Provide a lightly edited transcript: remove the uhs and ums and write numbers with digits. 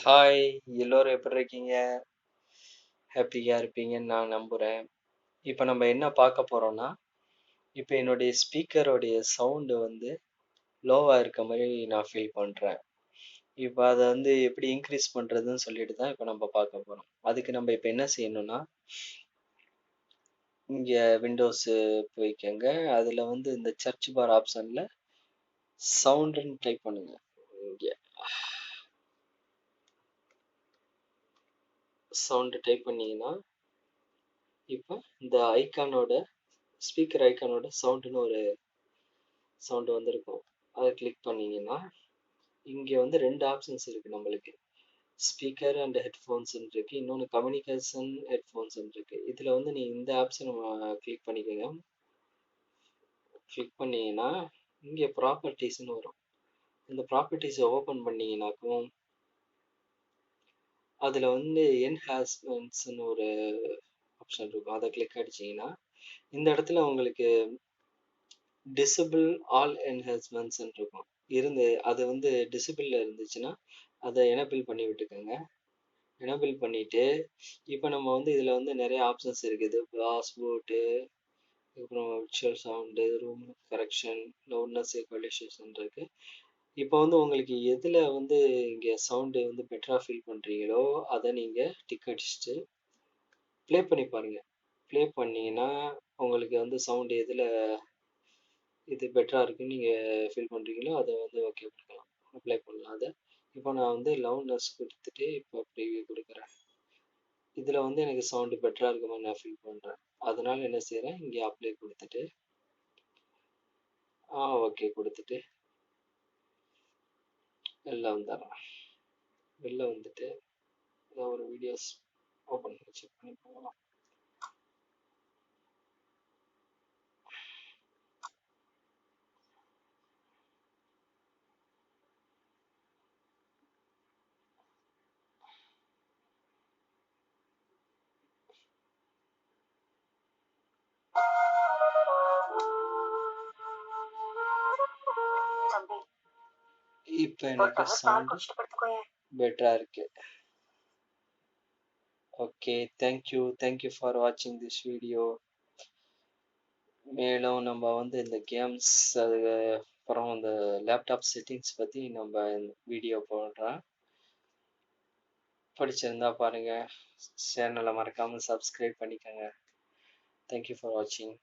Hi, எல்லோரும் எப்படி இருக்கீங்க? ஹாப்பியா இருப்பீங்கன்னு நான் நம்புறேன். இப்ப நம்ம என்ன பார்க்க போறோம்னா, இப்ப என்னுடைய ஸ்பீக்கருடைய சவுண்ட் வந்து லோவா இருக்க மாரி நான் ஃபீல் பண்றேன். இப்ப அத வந்து எப்படி இன்கிரீஸ் பண்றதுன்னு சொல்லிட்டு தான் இப்ப நம்ம பார்க்க போறோம். அதுக்கு நம்ம இப்ப என்ன செய்யணும்னா, இங்க விண்டோஸ் போய்க்கங்க. அதுல வந்து இந்த சர்ச் பார் ஆப்ஷன்ல சவுண்டுன்னு டைப் பண்ணுங்க. இங்க சவுண்ட் டைப் பண்ணீங்கன்னா, இப்ப இந்த ஐகானோட ஸ்பீக்கர் ஐகானோட சவுண்டுன்னு ஒரு சவுண்ட் வந்திருக்கும். அதை கிளிக் பண்ணீங்கன்னா இங்க வந்து 2 ஆப்ஷன்ஸ் இருக்கு நம்மளுக்கு. ஸ்பீக்கர் அண்ட் ஹெட்ஃபோன்ஸ் இருக்கு. இன்னொன்னு கம்யூனிகேஷன் ஹெட்ஃபோன்ஸ் இருக்கு. இதுல வந்து நீ இந்த ஆப்ஷன் கிளிக் பண்ணிக்கோங்க. கிளிக் பண்ணீங்கன்னா இங்க ப்ராப்பர்ட்டிஸ்னு வரும். இந்த ப்ராப்பர்ட்டிஸை ஓபன் பண்ணீங்கன்னாக்கும் அதுல வந்து என்ஹான்ஸ்மெண்ட்ஸ்னு ஒரு ஆப்ஷன் இருக்கும். அதை கிளிக் அடிச்சீங்கன்னா இந்த இடத்துல உங்களுக்கு டிசபிள் ஆல் என்ஹான்ஸ்மெண்ட்ஸ் இருக்கும். அது வந்து டிசபிள்ல இருந்துச்சுன்னா அதை எனபிள் பண்ணி விட்டுக்கோங்க. எனபிள் பண்ணிட்டு இப்போ நம்ம வந்து இதில் வந்து நிறைய ஆப்ஷன்ஸ் இருக்குது. பாஸ்போர்ட்டு, அப்புறம் virtual sound, room correction, loudness equalisation இருக்கு. இப்போ வந்து உங்களுக்கு எதில் வந்து இங்கே சவுண்டு வந்து பெட்டராக ஃபீல் பண்ணுறீங்களோ அதை நீங்கள் டிக் அடிச்சுட்டு ப்ளே பண்ணி பாருங்கள். ப்ளே பண்ணீங்கன்னா உங்களுக்கு வந்து சவுண்டு எதில் இது பெட்டராக இருக்குன்னு நீங்கள் ஃபீல் பண்ணுறீங்களோ அதை வந்து ஓகே பண்ணிக்கலாம், அப்ளை பண்ணலாம். அதை இப்போ நான் வந்து லவுட்னஸ் கொடுத்துட்டு இப்போ ப்ரீவியூ கொடுக்குறேன். இதில் வந்து எனக்கு சவுண்டு பெட்டராக இருக்க மாதிரி நான் ஃபீல் பண்ணுறேன். அதனால என்ன செய்கிறேன், இங்கே அப்ளை கொடுத்துட்டு ஓகே கொடுத்துட்டு வெளில வந்துடுறேன். வெளில வந்துட்டு ஏதோ ஒரு வீடியோஸ் ஓப்பன் பண்ணி செக் பண்ணி போகலாம். இப்போ எனக்கு சவுண்டு பெட்டராக இருக்கு. ஓகே, தேங்க்யூ ஃபார் வாட்சிங் திஸ் வீடியோ. மேலும் நம்ம வந்து இந்த கேம்ஸ் அது அப்புறம் இந்த லேப்டாப் செட்டிங்ஸ் பற்றி நம்ம வீடியோ போடுறேன். பிடிச்சிருந்தா பாருங்கள். சேனலை மறக்காமல் சப்ஸ்கிரைப் பண்ணிக்கோங்க. தேங்க்யூ ஃபார் வாட்சிங்.